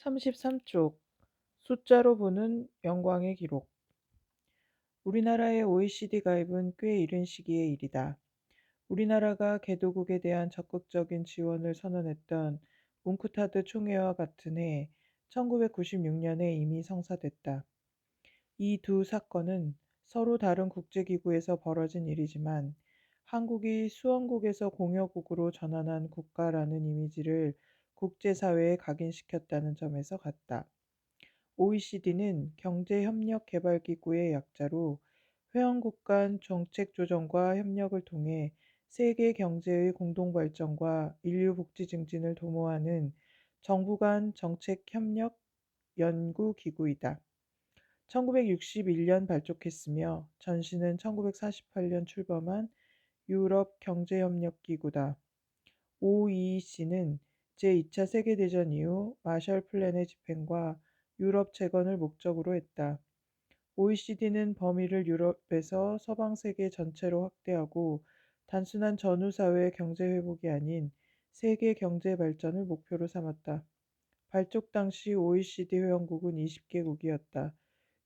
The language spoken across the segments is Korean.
33쪽 숫자로 보는 영광의 기록. 우리나라의 OECD 가입은 꽤 이른 시기의 일이다. 우리나라가 개도국에 대한 적극적인 지원을 선언했던 웅크타드 총회와 같은 해 1996년에 이미 성사됐다. 이 두 사건은 서로 다른 국제기구에서 벌어진 일이지만 한국이 수원국에서 공여국으로 전환한 국가라는 이미지를 국제사회에 각인시켰다는 점에서 같다. OECD는 경제협력개발기구의 약자로 회원국 간 정책 조정과 협력을 통해 세계 경제의 공동발전과 인류 복지 증진을 도모하는 정부 간 정책 협력 연구 기구이다. 1961년 발족했으며 전신은 1948년 출범한 유럽 경제협력기구다. OEC는 제2차 세계대전 이후 마셜 플랜의 집행과 유럽 재건을 목적으로 했다. OECD는 범위를 유럽에서 서방 세계 전체로 확대하고 단순한 전후사회 경제 회복이 아닌 세계 경제 발전을 목표로 삼았다. 발족 당시 OECD 회원국은 20개국이었다.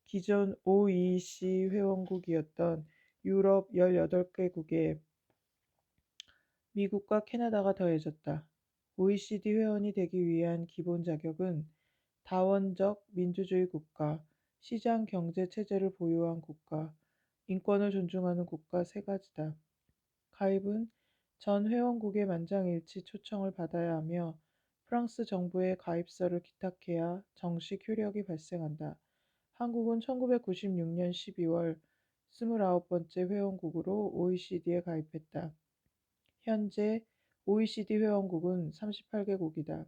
기존 OEC 회원국이었던 유럽 18개국에 미국과 캐나다가 더해졌다. OECD 회원이 되기 위한 기본 자격은 다원적 민주주의 국가, 시장 경제 체제를 보유한 국가, 인권을 존중하는 국가 세 가지다. 가입은 전 회원국의 만장일치 초청을 받아야 하며 프랑스 정부에 가입서를 기탁해야 정식 효력이 발생한다. 한국은 1996년 12월 29번째 회원국으로 OECD에 가입했다. 현재 OECD 회원국은 38개국이다.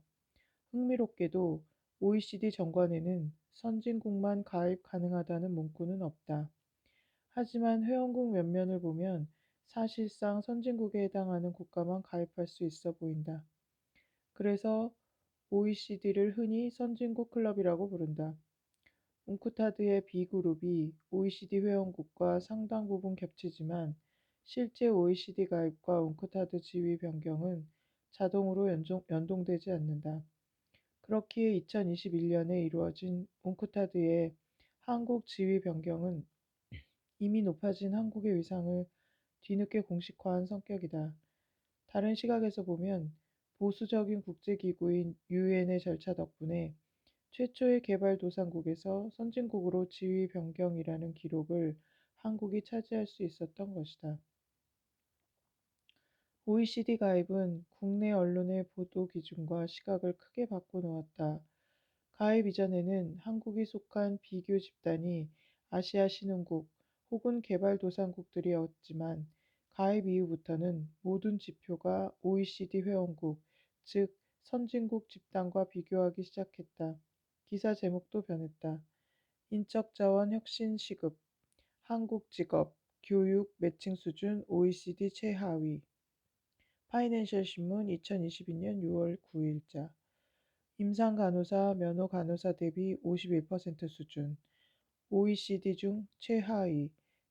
흥미롭게도 OECD 정관에는 선진국만 가입 가능하다는 문구는 없다. 하지만 회원국 면면을 보면 사실상 선진국에 해당하는 국가만 가입할 수 있어 보인다. 그래서 OECD를 흔히 선진국 클럽이라고 부른다. 웅크타드의 B그룹이 OECD 회원국과 상당 부분 겹치지만 실제 OECD 가입과 웅크타드 지위 변경은 자동으로 연동되지 않는다. 그렇기에 2021년에 이루어진 웅크타드의 한국 지위 변경은 이미 높아진 한국의 위상을 뒤늦게 공식화한 성격이다. 다른 시각에서 보면 보수적인 국제기구인 유엔의 절차 덕분에 최초의 개발도상국에서 선진국으로 지위 변경이라는 기록을 한국이 차지할 수 있었던 것이다. OECD 가입은 국내 언론의 보도 기준과 시각을 크게 바꿔놓았다. 가입 이전에는 한국이 속한 비교 집단이 아시아 신흥국 혹은 개발도상국들이었지만 가입 이후부터는 모든 지표가 OECD 회원국, 즉 선진국 집단과 비교하기 시작했다. 기사 제목도 변했다. 인적자원 혁신 시급, 한국 직업, 교육, 매칭 수준 OECD 최하위. 파이낸셜 신문 2022년 6월 9일자. 임상 간호사, 면허 간호사 대비 51% 수준. OECD 중 최하위.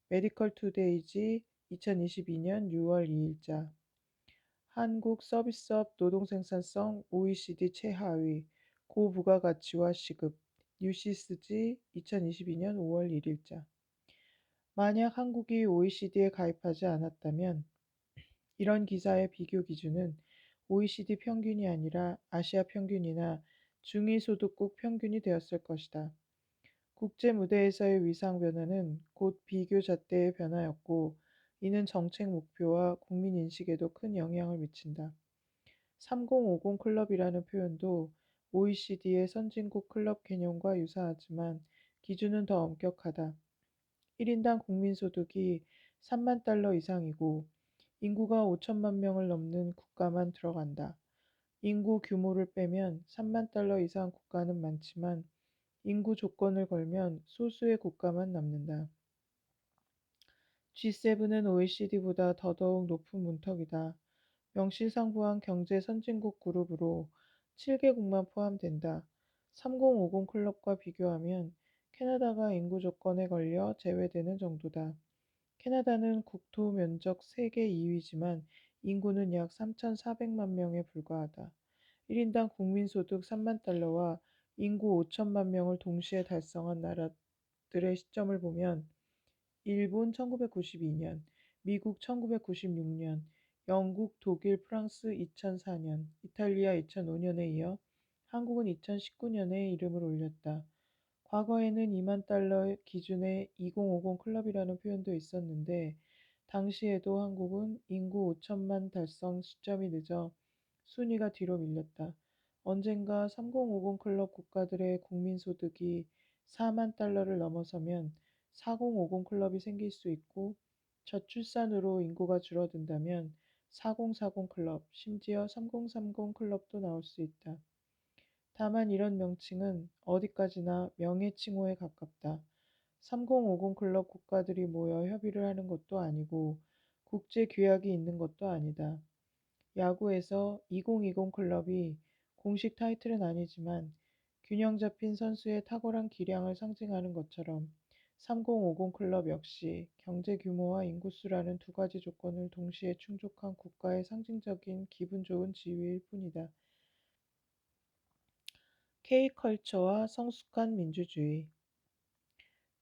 메디컬 투데이지 2022년 6월 2일자. 한국 서비스업 노동생산성 OECD 최하위. 고부가가치와 시급. 뉴시스지 2022년 5월 1일자. 만약 한국이 OECD에 가입하지 않았다면 이런 기사의 비교 기준은 OECD 평균이 아니라 아시아 평균이나 중위소득국 평균이 되었을 것이다. 국제 무대에서의 위상 변화는 곧 비교 잣대의 변화였고 이는 정책 목표와 국민 인식에도 큰 영향을 미친다. 3050 클럽이라는 표현도 OECD의 선진국 클럽 개념과 유사하지만 기준은 더 엄격하다. 1인당 국민소득이 3만 달러 이상이고 인구가 5천만 명을 넘는 국가만 들어간다. 인구 규모를 빼면 3만 달러 이상 국가는 많지만 인구 조건을 걸면 소수의 국가만 남는다. G7은 OECD보다 더더욱 높은 문턱이다. 명실상부한 경제 선진국 그룹으로 7개국만 포함된다. 3050 클럽과 비교하면 캐나다가 인구 조건에 걸려 제외되는 정도다. 캐나다는 국토 면적 세계 2위지만 인구는 약 3,400만 명에 불과하다. 1인당 국민소득 3만 달러와 인구 5천만 명을 동시에 달성한 나라들의 시점을 보면 일본 1992년, 미국 1996년, 영국, 독일, 프랑스 2004년, 이탈리아 2005년에 이어 한국은 2019년에 이름을 올렸다. 과거에는 2만 달러 기준의 2050 클럽이라는 표현도 있었는데 당시에도 한국은 인구 5천만 달성 시점이 늦어 순위가 뒤로 밀렸다. 언젠가 3050 클럽 국가들의 국민 소득이 4만 달러를 넘어서면 4050 클럽이 생길 수 있고 저출산으로 인구가 줄어든다면 4040 클럽, 심지어 3030 클럽도 나올 수 있다. 다만 이런 명칭은 어디까지나 명예칭호에 가깝다. 3050 클럽 국가들이 모여 협의를 하는 것도 아니고 국제 규약이 있는 것도 아니다. 야구에서 2020 클럽이 공식 타이틀은 아니지만 균형 잡힌 선수의 탁월한 기량을 상징하는 것처럼 3050 클럽 역시 경제 규모와 인구수라는 두 가지 조건을 동시에 충족한 국가의 상징적인 기분 좋은 지위일 뿐이다. K컬처와 성숙한 민주주의.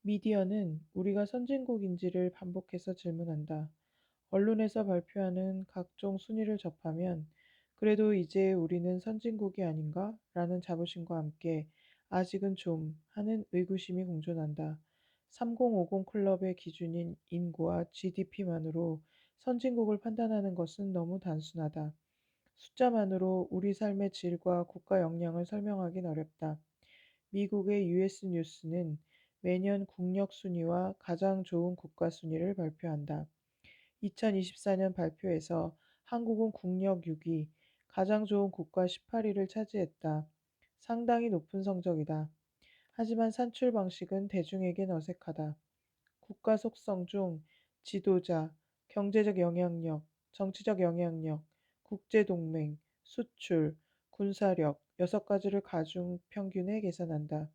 미디어는 우리가 선진국인지를 반복해서 질문한다. 언론에서 발표하는 각종 순위를 접하면 그래도 이제 우리는 선진국이 아닌가? 라는 자부심과 함께 아직은 좀 하는 의구심이 공존한다. 3050 클럽의 기준인 인구와 GDP만으로 선진국을 판단하는 것은 너무 단순하다. 숫자만으로 우리 삶의 질과 국가 역량을 설명하긴 어렵다. 미국의 US 뉴스는 매년 국력 순위와 가장 좋은 국가 순위를 발표한다. 2024년 발표에서 한국은 국력 6위, 가장 좋은 국가 18위를 차지했다. 상당히 높은 성적이다. 하지만 산출 방식은 대중에겐 어색하다. 국가 속성 중 지도자, 경제적 영향력, 정치적 영향력, 국제동맹, 수출, 군사력 6가지를 가중 평균에 계산한다.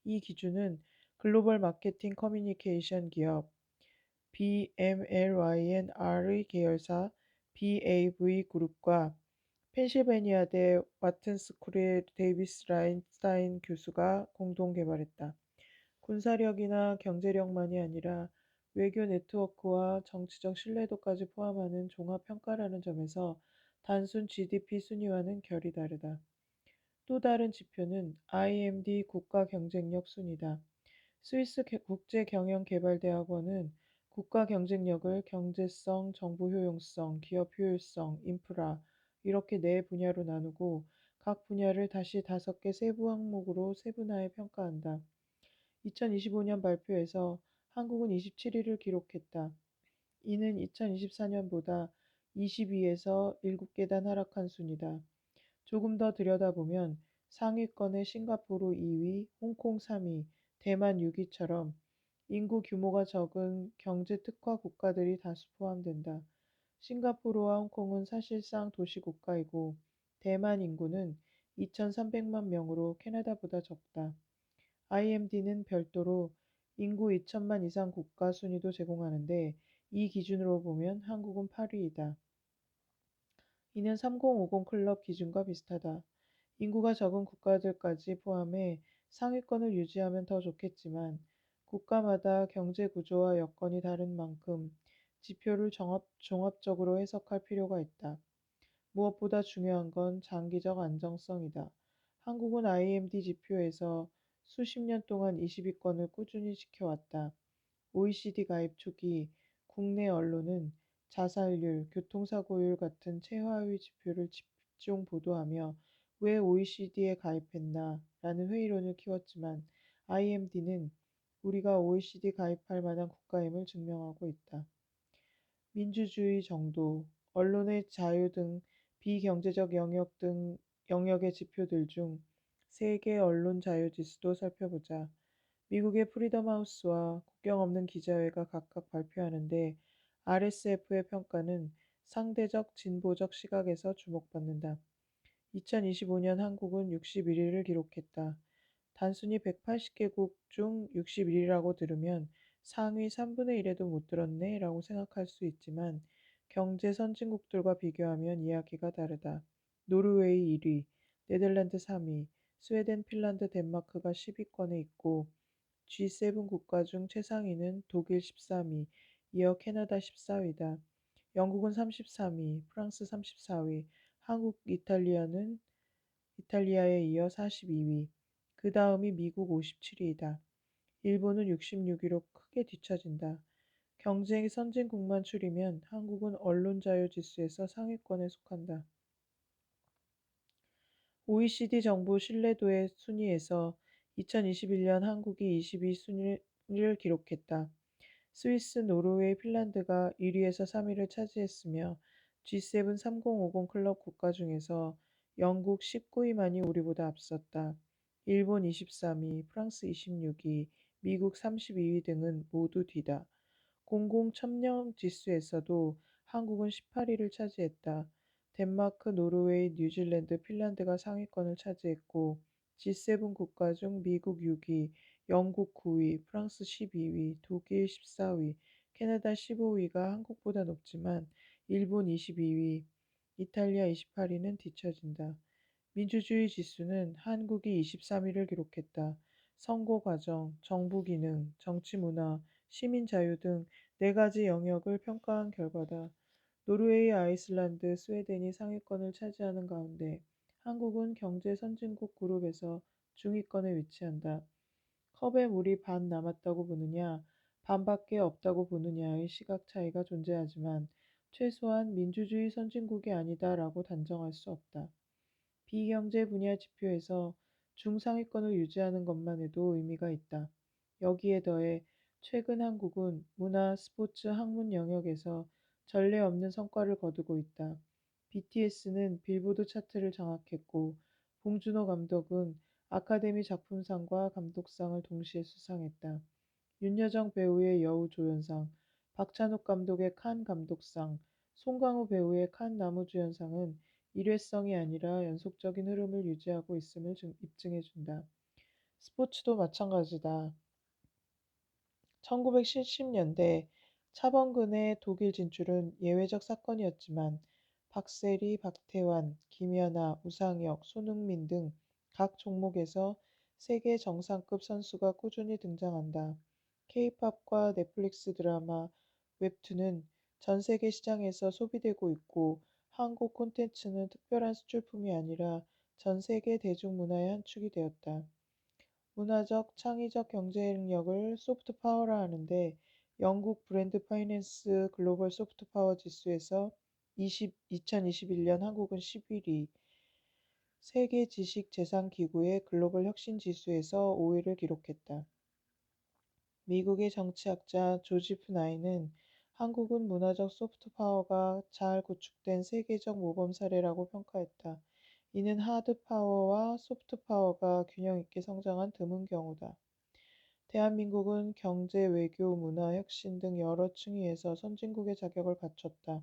이 기준은 글로벌 마케팅 커뮤니케이션 기업 BMLYNR의 계열사 BAV 그룹과 펜실베니아대 와튼스쿨의 데이비스 라인스타인 교수가 공동 개발했다. 군사력이나 경제력만이 아니라 외교 네트워크와 정치적 신뢰도까지 포함하는 종합 평가라는 점에서 단순 GDP 순위와는 결이 다르다. 또 다른 지표는 IMD 국가 경쟁력 순위다. 스위스 국제경영개발대학원은 국가 경쟁력을 경제성, 정부 효용성, 기업 효율성, 인프라 이렇게 네 분야로 나누고 각 분야를 다시 5개 세부 항목으로 세분화해 평가한다. 2025년 발표에서 한국은 27위를 기록했다. 이는 2024년보다 22에서 7계단 하락한 순이다. 조금 더 들여다보면 상위권의 싱가포르 2위, 홍콩 3위, 대만 6위처럼 인구 규모가 적은 경제 특화 국가들이 다수 포함된다. 싱가포르와 홍콩은 사실상 도시 국가이고 대만 인구는 2,300만 명으로 캐나다보다 적다. IMD는 별도로 인구 2천만 이상 국가 순위도 제공하는데 이 기준으로 보면 한국은 8위이다. 이는 3050 클럽 기준과 비슷하다. 인구가 적은 국가들까지 포함해 상위권을 유지하면 더 좋겠지만 국가마다 경제 구조와 여건이 다른 만큼 지표를 종합적으로 해석할 필요가 있다. 무엇보다 중요한 건 장기적 안정성이다. 한국은 IMD 지표에서 수십 년 동안 20위권을 꾸준히 지켜왔다. OECD 가입 초기 국내 언론은 자살률, 교통사고율 같은 최하위 지표를 집중 보도하며 왜 OECD에 가입했나 라는 회의론을 키웠지만 IMD는 우리가 OECD 가입할 만한 국가임을 증명하고 있다. 민주주의 정도, 언론의 자유 등 비경제적 영역의 지표들 중 세계 언론 자유 지수도 살펴보자. 미국의 프리덤 하우스와 국경 없는 기자회가 각각 발표하는데 RSF의 평가는 상대적 진보적 시각에서 주목받는다. 2025년 한국은 61위를 기록했다. 단순히 180개국 중 61위라고 들으면 상위 3분의 1에도 못 들었네 라고 생각할 수 있지만 경제 선진국들과 비교하면 이야기가 다르다. 노르웨이 1위, 네덜란드 3위, 스웨덴, 핀란드, 덴마크가 10위권에 있고 G7 국가 중 최상위는 독일 13위, 이어 캐나다 14위다. 영국은 33위, 프랑스 34위, 한국, 이탈리아에 이어 42위, 그 다음이 미국 57위이다. 일본은 66위로 크게 뒤처진다. 경제 선진국만 추리면 한국은 언론자유 지수에서 상위권에 속한다. OECD 정부 신뢰도의 순위에서 2021년 한국이 22위 순위를 기록했다. 스위스, 노르웨이, 핀란드가 1위에서 3위를 차지했으며 G7 3050 클럽 국가 중에서 영국 19위만이 우리보다 앞섰다. 일본 23위, 프랑스 26위, 미국 32위 등은 모두 뒤다. 공공천명 지수에서도 한국은 18위를 차지했다. 덴마크, 노르웨이, 뉴질랜드, 핀란드가 상위권을 차지했고 G7 국가 중 미국 6위, 영국 9위, 프랑스 12위, 독일 14위, 캐나다 15위가 한국보다 높지만 일본 22위, 이탈리아 28위는 뒤처진다. 민주주의 지수는 한국이 23위를 기록했다. 선거 과정, 정부 기능, 정치 문화, 시민 자유 등 네 가지 영역을 평가한 결과다. 노르웨이, 아이슬란드, 스웨덴이 상위권을 차지하는 가운데 한국은 경제 선진국 그룹에서 중위권에 위치한다. 컵에 물이 반 남았다고 보느냐, 반밖에 없다고 보느냐의 시각 차이가 존재하지만 최소한 민주주의 선진국이 아니다라고 단정할 수 없다. 비경제 분야 지표에서 중상위권을 유지하는 것만 해도 의미가 있다. 여기에 더해 최근 한국은 문화, 스포츠, 학문 영역에서 전례 없는 성과를 거두고 있다. BTS는 빌보드 차트를 장악했고 봉준호 감독은 아카데미 작품상과 감독상을 동시에 수상했다. 윤여정 배우의 여우조연상, 박찬욱 감독의 칸 감독상, 송강호 배우의 칸 나무주연상은 일회성이 아니라 연속적인 흐름을 유지하고 있음을 입증해준다. 스포츠도 마찬가지다. 1970년대 차범근의 독일 진출은 예외적 사건이었지만 박세리, 박태환, 김연아, 우상혁, 손흥민 등 각 종목에서 세계 정상급 선수가 꾸준히 등장한다. K-팝과 넷플릭스 드라마, 웹툰은 전 세계 시장에서 소비되고 있고 한국 콘텐츠는 특별한 수출품이 아니라 전 세계 대중문화의 한 축이 되었다. 문화적, 창의적 경쟁력을 소프트 파워라 하는데 영국 브랜드 파이낸스 글로벌 소프트 파워 지수에서 2021년 한국은 11위, 세계 지식 재산 기구의 글로벌 혁신 지수에서 5위를 기록했다. 미국의 정치학자 조지프 나이는 한국은 문화적 소프트 파워가 잘 구축된 세계적 모범 사례라고 평가했다. 이는 하드 파워와 소프트 파워가 균형 있게 성장한 드문 경우다. 대한민국은 경제, 외교, 문화, 혁신 등 여러 층위에서 선진국의 자격을 갖췄다.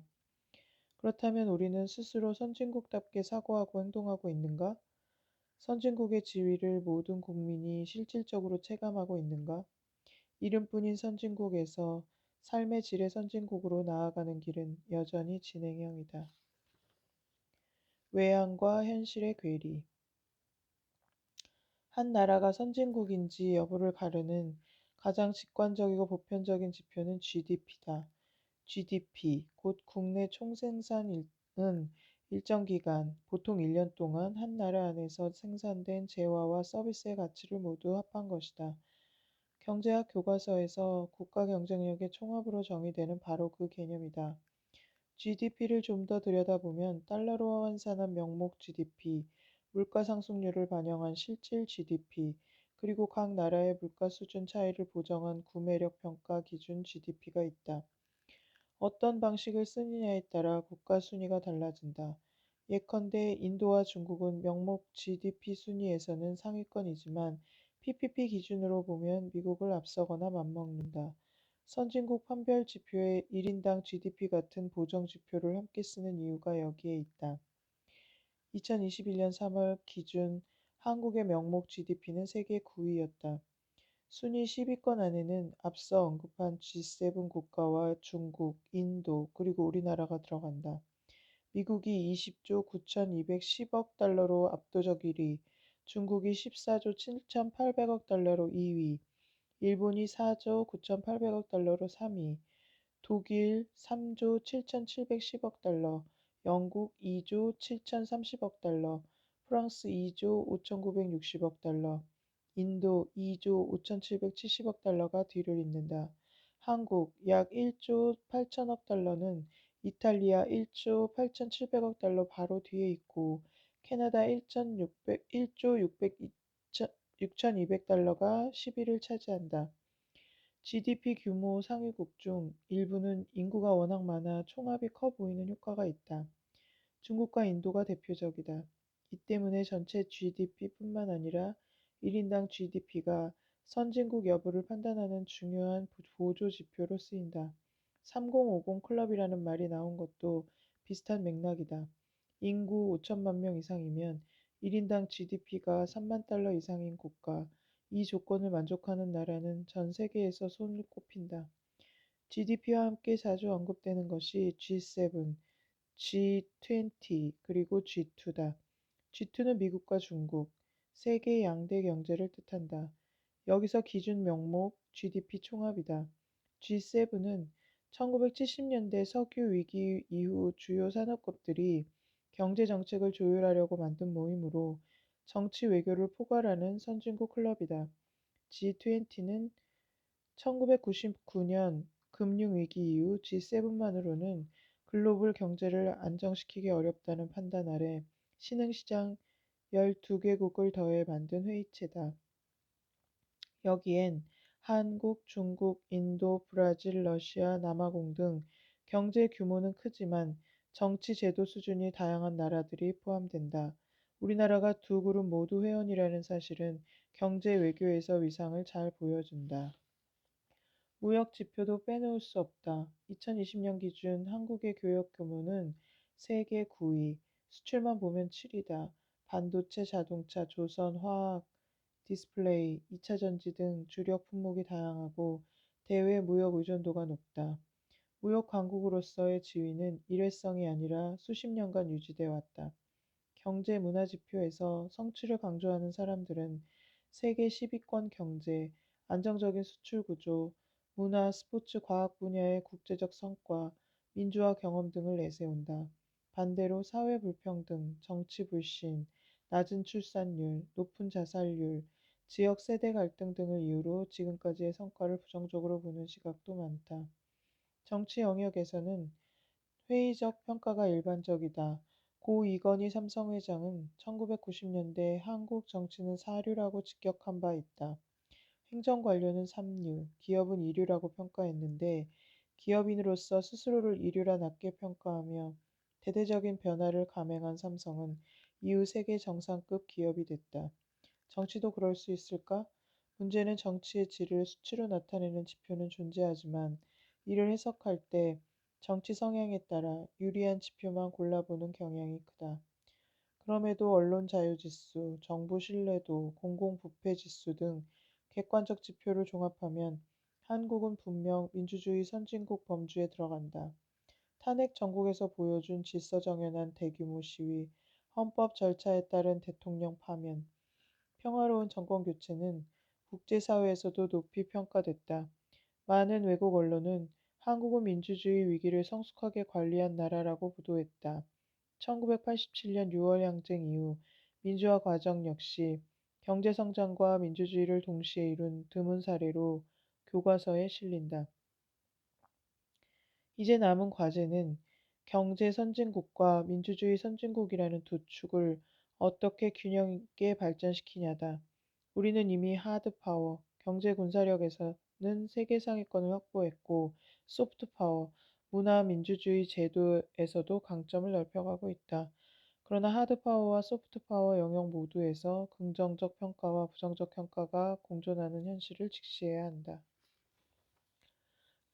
그렇다면 우리는 스스로 선진국답게 사고하고 행동하고 있는가? 선진국의 지위를 모든 국민이 실질적으로 체감하고 있는가? 이름뿐인 선진국에서 삶의 질의 선진국으로 나아가는 길은 여전히 진행형이다. 외향과 현실의 괴리. 한 나라가 선진국인지 여부를 가르는 가장 직관적이고 보편적인 지표는 GDP다. GDP, 곧 국내 총생산은 일정 기간, 보통 1년 동안 한 나라 안에서 생산된 재화와 서비스의 가치를 모두 합한 것이다. 경제학 교과서에서 국가 경쟁력의 총합으로 정의되는 바로 그 개념이다. GDP를 좀 더 들여다보면 달러로 환산한 명목 GDP, 물가 상승률을 반영한 실질 GDP, 그리고 각 나라의 물가 수준 차이를 보정한 구매력 평가 기준 GDP가 있다. 어떤 방식을 쓰느냐에 따라 국가 순위가 달라진다. 예컨대 인도와 중국은 명목 GDP 순위에서는 상위권이지만 PPP 기준으로 보면 미국을 앞서거나 맞먹는다. 선진국 판별 지표에 1인당 GDP 같은 보정 지표를 함께 쓰는 이유가 여기에 있다. 2021년 3월 기준 한국의 명목 GDP는 세계 9위였다. 순위 10위권 안에는 앞서 언급한 G7 국가와 중국, 인도, 그리고 우리나라가 들어간다. 미국이 20조 9,210억 달러로 압도적 1위, 중국이 14조 7,800억 달러로 2위, 일본이 4조 9,800억 달러로 3위, 독일 3조 7,710억 달러, 영국 2조 7,030억 달러, 프랑스 2조 5,960억 달러, 인도 2조 5,770억 달러가 뒤를 잇는다. 한국 약 1조 8천억 달러는 이탈리아 1조 8,700억 달러 바로 뒤에 있고 캐나다 1조 6,200 달러가 10위를 차지한다. GDP 규모 상위국 중 일부는 인구가 워낙 많아 총합이 커 보이는 효과가 있다. 중국과 인도가 대표적이다. 이 때문에 전체 GDP뿐만 아니라 1인당 GDP가 선진국 여부를 판단하는 중요한 보조 지표로 쓰인다. 3050 클럽이라는 말이 나온 것도 비슷한 맥락이다. 인구 5천만 명 이상이면 1인당 GDP가 3만 달러 이상인 국가, 이 조건을 만족하는 나라는 전 세계에서 손을 꼽힌다. GDP와 함께 자주 언급되는 것이 G7, G20, 그리고 G2다. G2는 미국과 중국, 세계 양대 경제를 뜻한다. 여기서 기준 명목 GDP 총합이다. G7은 1970년대 석유 위기 이후 주요 산업국들이 경제 정책을 조율하려고 만든 모임으로 정치 외교를 포괄하는 선진국 클럽이다. G20는 1999년 금융위기 이후 G7만으로는 글로벌 경제를 안정시키기 어렵다는 판단 아래 신흥시장 12개국을 더해 만든 회의체다. 여기엔 한국, 중국, 인도, 브라질, 러시아, 남아공 등 경제 규모는 크지만 정치 제도 수준이 다양한 나라들이 포함된다. 우리나라가 두 그룹 모두 회원이라는 사실은 경제 외교에서 위상을 잘 보여준다. 무역 지표도 빼놓을 수 없다. 2020년 기준 한국의 교역 규모는 세계 9위, 수출만 보면 7위다. 반도체, 자동차, 조선, 화학, 디스플레이, 2차 전지 등 주력 품목이 다양하고 대외 무역 의존도가 높다. 무역 강국으로서의 지위는 일회성이 아니라 수십 년간 유지돼 왔다. 경제 문화 지표에서 성취를 강조하는 사람들은 세계 10위권 경제, 안정적인 수출 구조, 문화, 스포츠, 과학 분야의 국제적 성과, 민주화 경험 등을 내세운다. 반대로 사회 불평등, 정치 불신, 낮은 출산율, 높은 자살률, 지역 세대 갈등 등을 이유로 지금까지의 성과를 부정적으로 보는 시각도 많다. 정치 영역에서는 회의적 평가가 일반적이다. 고 이건희 삼성회장은 1990년대 한국 정치는 사류라고 직격한 바 있다. 행정관료는 삼류, 기업은 이류라고 평가했는데 기업인으로서 스스로를 이류라 낮게 평가하며 대대적인 변화를 감행한 삼성은 이후 세계 정상급 기업이 됐다. 정치도 그럴 수 있을까? 문제는 정치의 질을 수치로 나타내는 지표는 존재하지만 이를 해석할 때 정치 성향에 따라 유리한 지표만 골라보는 경향이 크다. 그럼에도 언론 자유 지수, 정부 신뢰도, 공공부패 지수 등 객관적 지표를 종합하면 한국은 분명 민주주의 선진국 범주에 들어간다. 탄핵 정국에서 보여준 질서정연한 대규모 시위, 헌법 절차에 따른 대통령 파면, 평화로운 정권 교체는 국제사회에서도 높이 평가됐다. 많은 외국 언론은 한국은 민주주의 위기를 성숙하게 관리한 나라라고 보도했다. 1987년 6월 항쟁 이후 민주화 과정 역시 경제성장과 민주주의를 동시에 이룬 드문 사례로 교과서에 실린다. 이제 남은 과제는 경제 선진국과 민주주의 선진국이라는 두 축을 어떻게 균형 있게 발전시키냐다. 우리는 이미 하드 파워, 경제 군사력에서는 세계 상위권을 확보했고 소프트 파워, 문화 민주주의 제도에서도 강점을 넓혀가고 있다. 그러나 하드 파워와 소프트 파워 영역 모두에서 긍정적 평가와 부정적 평가가 공존하는 현실을 직시해야 한다.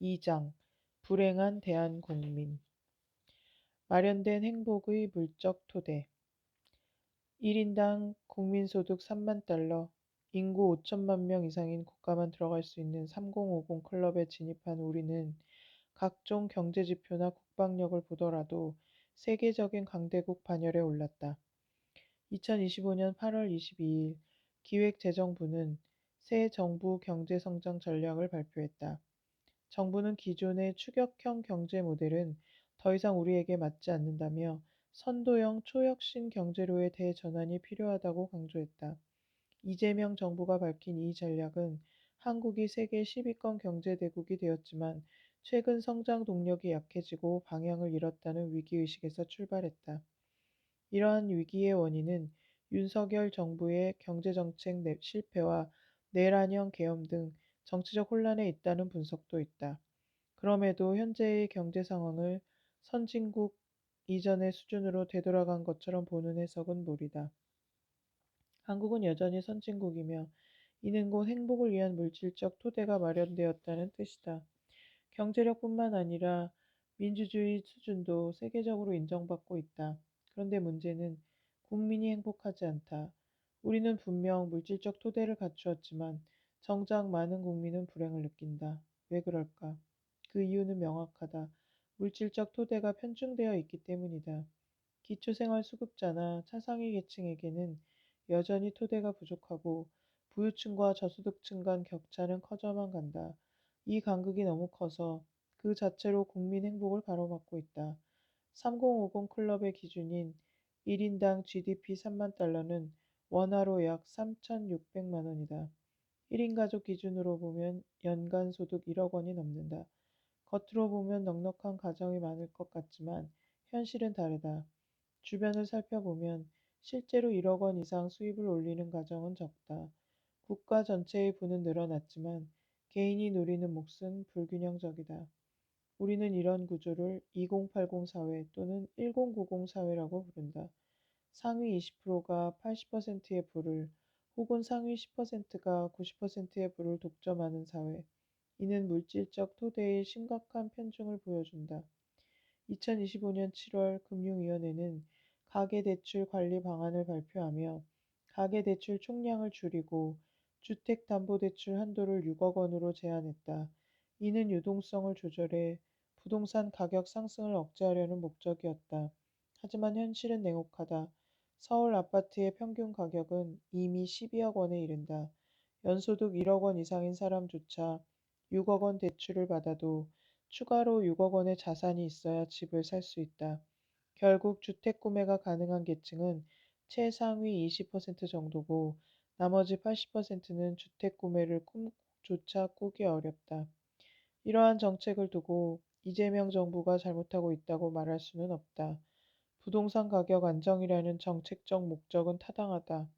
2장 불행한 대한국민 마련된 행복의 물적 토대 1인당 국민소득 3만 달러, 인구 5천만 명 이상인 국가만 들어갈 수 있는 3050 클럽에 진입한 우리는 각종 경제지표나 국방력을 보더라도 세계적인 강대국 반열에 올랐다. 2025년 8월 22일 기획재정부는 새 정부 경제성장 전략을 발표했다. 정부는 기존의 추격형 경제 모델은 더 이상 우리에게 맞지 않는다며 선도형 초혁신 경제로의 대전환이 필요하다고 강조했다. 이재명 정부가 밝힌 이 전략은 한국이 세계 10위권 경제대국이 되었지만 최근 성장 동력이 약해지고 방향을 잃었다는 위기의식에서 출발했다. 이러한 위기의 원인은 윤석열 정부의 경제정책 실패와 내란형 계엄 등 정치적 혼란에 있다는 분석도 있다. 그럼에도 현재의 경제 상황을 선진국 이전의 수준으로 되돌아간 것처럼 보는 해석은 무리다. 한국은 여전히 선진국이며 이는 곧 행복을 위한 물질적 토대가 마련되었다는 뜻이다. 경제력뿐만 아니라 민주주의 수준도 세계적으로 인정받고 있다. 그런데 문제는 국민이 행복하지 않다. 우리는 분명 물질적 토대를 갖추었지만 정작 많은 국민은 불행을 느낀다. 왜 그럴까? 그 이유는 명확하다. 물질적 토대가 편중되어 있기 때문이다. 기초생활수급자나 차상위 계층에게는 여전히 토대가 부족하고 부유층과 저소득층 간 격차는 커져만 간다. 이 간극이 너무 커서 그 자체로 국민 행복을 가로막고 있다. 3050 클럽의 기준인 1인당 GDP 3만 달러는 원화로 약 3,600만 원이다. 1인 가족 기준으로 보면 연간 소득 1억 원이 넘는다. 겉으로 보면 넉넉한 가정이 많을 것 같지만 현실은 다르다. 주변을 살펴보면 실제로 1억 원 이상 수입을 올리는 가정은 적다. 국가 전체의 부는 늘어났지만 개인이 누리는 몫은 불균형적이다. 우리는 이런 구조를 2080 사회 또는 1090 사회라고 부른다. 상위 20%가 80%의 부를 혹은 상위 10%가 90%의 부를 독점하는 사회. 이는 물질적 토대의 심각한 편중을 보여준다. 2025년 7월 금융위원회는 가계대출 관리 방안을 발표하며 가계대출 총량을 줄이고 주택담보대출 한도를 6억 원으로 제한했다. 이는 유동성을 조절해 부동산 가격 상승을 억제하려는 목적이었다. 하지만 현실은 냉혹하다. 서울 아파트의 평균 가격은 이미 12억 원에 이른다. 연소득 1억 원 이상인 사람조차 6억 원 대출을 받아도 추가로 6억 원의 자산이 있어야 집을 살 수 있다. 결국 주택 구매가 가능한 계층은 최상위 20% 정도고 나머지 80%는 주택 구매를 꿈조차 꾸기 어렵다. 이러한 정책을 두고 이재명 정부가 잘못하고 있다고 말할 수는 없다. 부동산 가격 안정이라는 정책적 목적은 타당하다.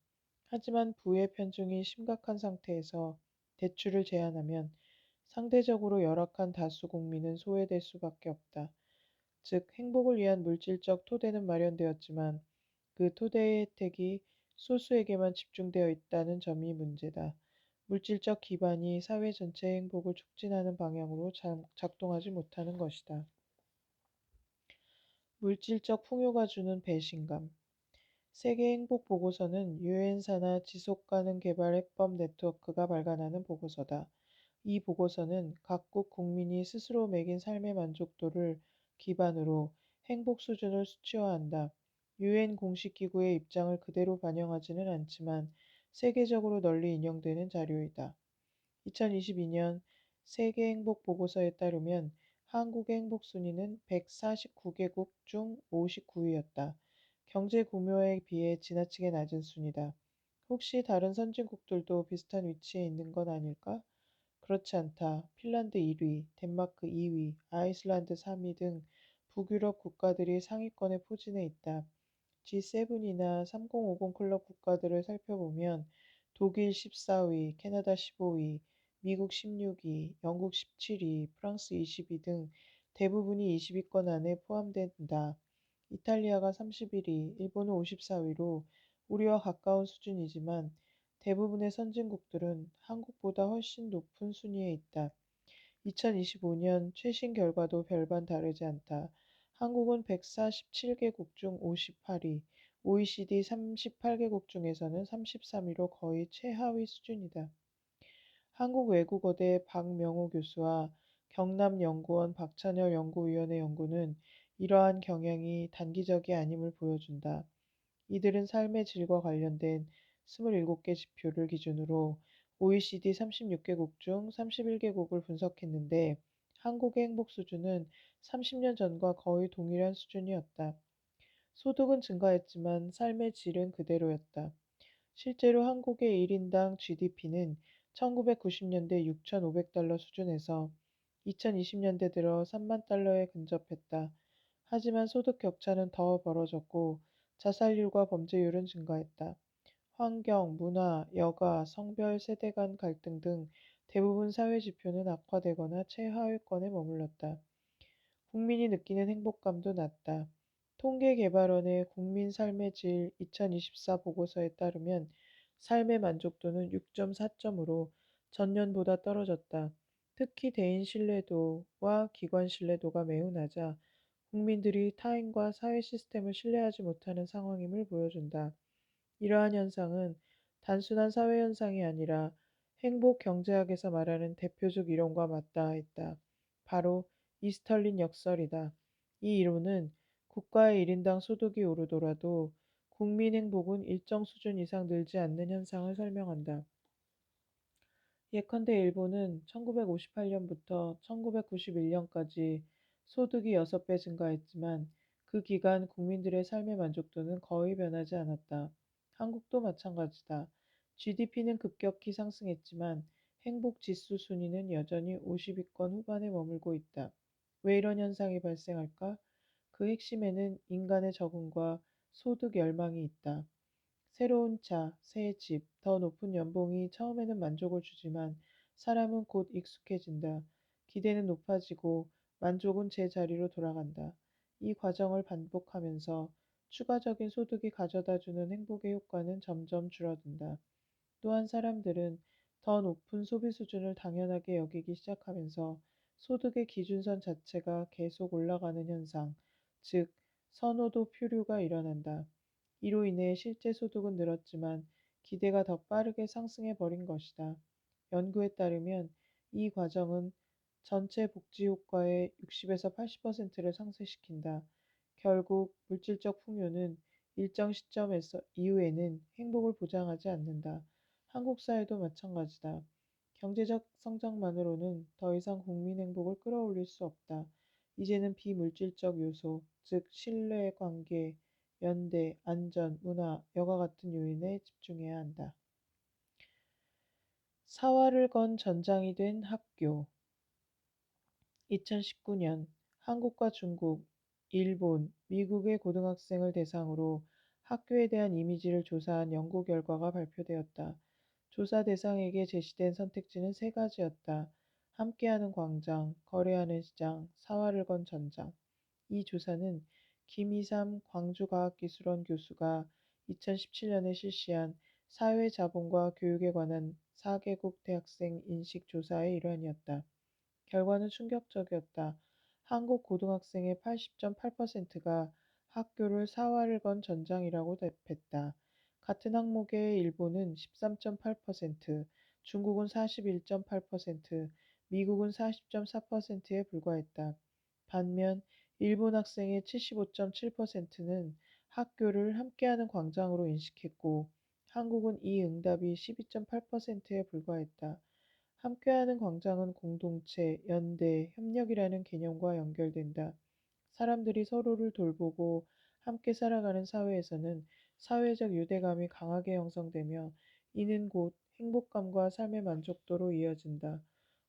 하지만 부의 편중이 심각한 상태에서 대출을 제한하면 상대적으로 열악한 다수 국민은 소외될 수밖에 없다. 즉, 행복을 위한 물질적 토대는 마련되었지만 그 토대의 혜택이 소수에게만 집중되어 있다는 점이 문제다. 물질적 기반이 사회 전체의 행복을 촉진하는 방향으로 작동하지 못하는 것이다. 물질적 풍요가 주는 배신감. 세계 행복 보고서는 유엔사나 지속가능 개발 해법 네트워크가 발간하는 보고서다. 이 보고서는 각국 국민이 스스로 매긴 삶의 만족도를 기반으로 행복 수준을 수치화한다. 유엔 공식 기구의 입장을 그대로 반영하지는 않지만 세계적으로 널리 인용되는 자료이다. 2022년 세계 행복 보고서에 따르면 한국의 행복 순위는 149개국 중 59위였다. 경제 규모에 비해 지나치게 낮은 순위다. 혹시 다른 선진국들도 비슷한 위치에 있는 건 아닐까? 그렇지 않다. 핀란드 1위, 덴마크 2위, 아이슬란드 3위 등 북유럽 국가들이 상위권에 포진해 있다. G7이나 3050 클럽 국가들을 살펴보면 독일 14위, 캐나다 15위, 미국 16위, 영국 17위, 프랑스 20위 등 대부분이 20위권 안에 포함된다. 이탈리아가 31위, 일본은 54위로 우리와 가까운 수준이지만 대부분의 선진국들은 한국보다 훨씬 높은 순위에 있다. 2025년 최신 결과도 별반 다르지 않다. 한국은 147개국 중 58위, OECD 38개국 중에서는 33위로 거의 최하위 수준이다. 한국외국어대 박명호 교수와 경남연구원 박찬열 연구위원의 연구는 이러한 경향이 단기적이 아님을 보여준다. 이들은 삶의 질과 관련된 27개 지표를 기준으로 OECD 36개국 중 31개국을 분석했는데 한국의 행복 수준은 30년 전과 거의 동일한 수준이었다. 소득은 증가했지만 삶의 질은 그대로였다. 실제로 한국의 1인당 GDP는 1990년대 6,500달러 수준에서 2020년대 들어 3만 달러에 근접했다. 하지만 소득 격차는 더 벌어졌고 자살률과 범죄율은 증가했다. 환경, 문화, 여가, 성별, 세대 간 갈등 등 대부분 사회 지표는 악화되거나 최하위권에 머물렀다. 국민이 느끼는 행복감도 낮다. 통계개발원의 국민 삶의 질 2024 보고서에 따르면 삶의 만족도는 6.4점으로 전년보다 떨어졌다. 특히 대인 신뢰도와 기관 신뢰도가 매우 낮아 국민들이 타인과 사회 시스템을 신뢰하지 못하는 상황임을 보여준다. 이러한 현상은 단순한 사회 현상이 아니라 행복 경제학에서 말하는 대표적 이론과 맞닿아 있다. 바로 이스털린 역설이다. 이 이론은 국가의 1인당 소득이 오르더라도 국민 행복은 일정 수준 이상 늘지 않는 현상을 설명한다. 예컨대 일본은 1958년부터 1991년까지 소득이 6배 증가했지만 그 기간 국민들의 삶의 만족도는 거의 변하지 않았다. 한국도 마찬가지다. GDP는 급격히 상승했지만 행복 지수 순위는 여전히 50위권 후반에 머물고 있다. 왜 이런 현상이 발생할까? 그 핵심에는 인간의 적응과 소득 열망이 있다. 새로운 차, 새 집, 더 높은 연봉이 처음에는 만족을 주지만 사람은 곧 익숙해진다. 기대는 높아지고 만족은 제자리로 돌아간다. 이 과정을 반복하면서 추가적인 소득이 가져다주는 행복의 효과는 점점 줄어든다. 또한 사람들은 더 높은 소비 수준을 당연하게 여기기 시작하면서 소득의 기준선 자체가 계속 올라가는 현상, 즉 선호도 표류가 일어난다. 이로 인해 실제 소득은 늘었지만 기대가 더 빠르게 상승해 버린 것이다. 연구에 따르면 이 과정은 전체 복지 효과의 60에서 80%를 상쇄시킨다. 결국 물질적 풍요는 일정 시점에서 이후에는 행복을 보장하지 않는다. 한국 사회도 마찬가지다. 경제적 성장만으로는 더 이상 국민 행복을 끌어올릴 수 없다. 이제는 비물질적 요소, 즉 신뢰 관계, 연대, 안전, 문화, 여가 같은 요인에 집중해야 한다. 사활을 건 전장이 된 학교. 2019년 한국과 중국, 일본, 미국의 고등학생을 대상으로 학교에 대한 이미지를 조사한 연구 결과가 발표되었다. 조사 대상에게 제시된 선택지는 세 가지였다. 함께하는 광장, 거래하는 시장, 사활을 건 전장. 이 조사는 김이삼 광주과학기술원 교수가 2017년에 실시한 사회자본과 교육에 관한 4개국 대학생 인식 조사의 일환이었다. 결과는 충격적이었다. 한국 고등학생의 80.8%가 학교를 사활을 건 전장이라고 답했다. 같은 항목의 일본은 13.8%, 중국은 41.8%, 미국은 40.4%에 불과했다. 반면 일본 학생의 75.7%는 학교를 함께하는 광장으로 인식했고, 한국은 이 응답이 12.8%에 불과했다. 함께하는 광장은 공동체, 연대, 협력이라는 개념과 연결된다. 사람들이 서로를 돌보고 함께 살아가는 사회에서는 사회적 유대감이 강하게 형성되며 이는 곧 행복감과 삶의 만족도로 이어진다.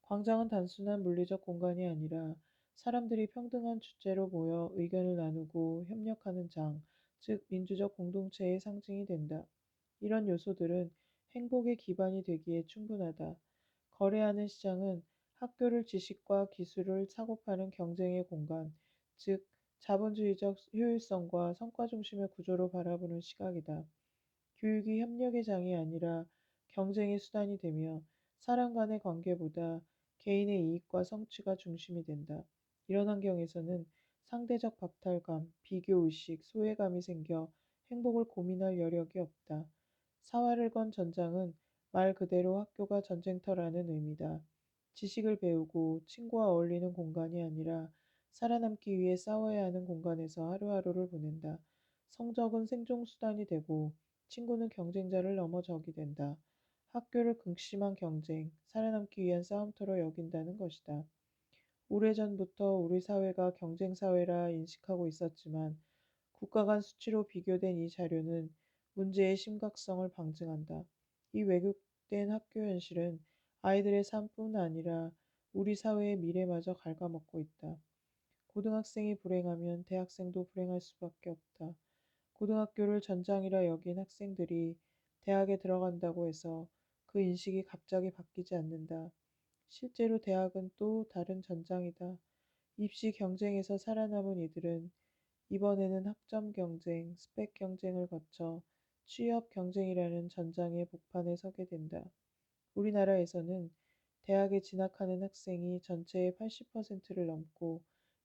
광장은 단순한 물리적 공간이 아니라 사람들이 평등한 주제로 모여 의견을 나누고 협력하는 장, 즉 민주적 공동체의 상징이 된다. 이런 요소들은 행복의 기반이 되기에 충분하다. 거래하는 시장은 학교를 지식과 기술을 사고 파는 경쟁의 공간, 즉 자본주의적 효율성과 성과 중심의 구조로 바라보는 시각이다. 교육이 협력의 장이 아니라 경쟁의 수단이 되며 사람 간의 관계보다 개인의 이익과 성취가 중심이 된다. 이런 환경에서는 상대적 박탈감, 비교의식, 소외감이 생겨 행복을 고민할 여력이 없다. 사활을 건 전장은 말 그대로 학교가 전쟁터라는 의미다. 지식을 배우고 친구와 어울리는 공간이 아니라 살아남기 위해 싸워야 하는 공간에서 하루하루를 보낸다. 성적은 생존수단이 되고 친구는 경쟁자를 넘어 적이 된다. 학교를 극심한 경쟁, 살아남기 위한 싸움터로 여긴다는 것이다. 오래전부터 우리 사회가 경쟁사회라 인식하고 있었지만 국가 간 수치로 비교된 이 자료는 문제의 심각성을 방증한다. 이 왜곡된 학교 현실은 아이들의 삶뿐 아니라 우리 사회의 미래마저 갉아먹고 있다. 고등학생이 불행하면 대학생도 불행할 수밖에 없다. 고등학교를 전장이라 여긴 학생들이 대학에 들어간다고 해서 그 인식이 갑자기 바뀌지 않는다. 실제로 대학은 또 다른 전장이다. 입시 경쟁에서 살아남은 이들은 이번에는 학점 경쟁, 스펙 경쟁을 거쳐 취업 경쟁이라는 전장의 복판에 서게 된다. 우리나라에서는 대학에 진학하는 학생이 전체의 80%를 넘고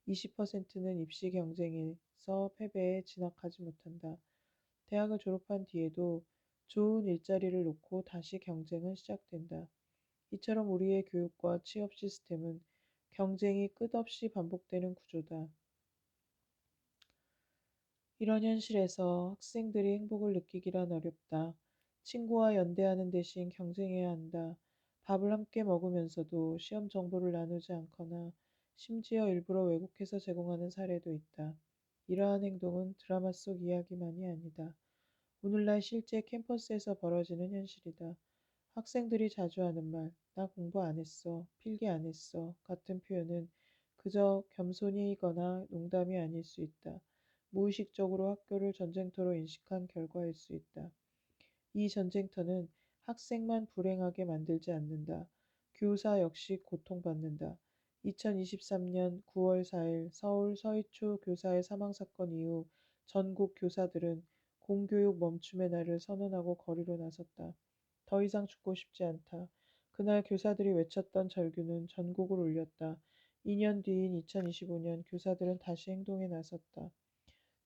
20%는 입시 경쟁에서 패배해 진학하지 못한다. 대학을 졸업한 뒤에도 좋은 일자리를 놓고 다시 경쟁은 시작된다. 이처럼 우리의 교육과 취업 시스템은 경쟁이 끝없이 반복되는 구조다. 이런 현실에서 학생들이 행복을 느끼기란 어렵다. 친구와 연대하는 대신 경쟁해야 한다. 밥을 함께 먹으면서도 시험 정보를 나누지 않거나 심지어 일부러 왜곡해서 제공하는 사례도 있다. 이러한 행동은 드라마 속 이야기만이 아니다. 오늘날 실제 캠퍼스에서 벌어지는 현실이다. 학생들이 자주 하는 말, 나 공부 안 했어, 필기 안 했어 같은 표현은 그저 겸손이거나 농담이 아닐 수 있다. 무의식적으로 학교를 전쟁터로 인식한 결과일 수 있다. 이 전쟁터는 학생만 불행하게 만들지 않는다. 교사 역시 고통받는다. 2023년 9월 4일 서울 서희초 교사의 사망 사건 이후 전국 교사들은 공교육 멈춤의 날을 선언하고 거리로 나섰다. 더 이상 죽고 싶지 않다. 그날 교사들이 외쳤던 절규는 전국을 울렸다. 2년 뒤인 2025년 교사들은 다시 행동에 나섰다.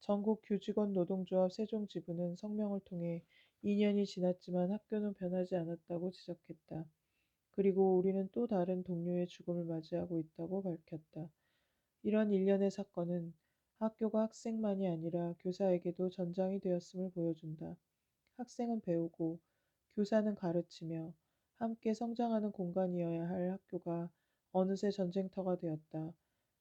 전국 교직원 노동조합 세종지부는 성명을 통해 2년이 지났지만 학교는 변하지 않았다고 지적했다. 그리고 우리는 또 다른 동료의 죽음을 맞이하고 있다고 밝혔다. 이런 일련의 사건은 학교가 학생만이 아니라 교사에게도 전장이 되었음을 보여준다. 학생은 배우고 교사는 가르치며 함께 성장하는 공간이어야 할 학교가 어느새 전쟁터가 되었다.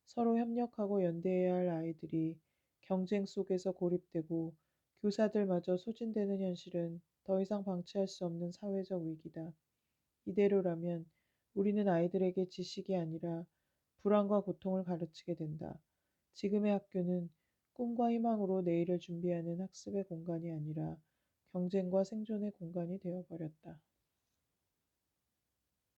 서로 협력하고 연대해야 할 아이들이 경쟁 속에서 고립되고 교사들마저 소진되는 현실은 더 이상 방치할 수 없는 사회적 위기다. 이대로라면 우리는 아이들에게 지식이 아니라 불안과 고통을 가르치게 된다. 지금의 학교는 꿈과 희망으로 내일을 준비하는 학습의 공간이 아니라 경쟁과 생존의 공간이 되어버렸다.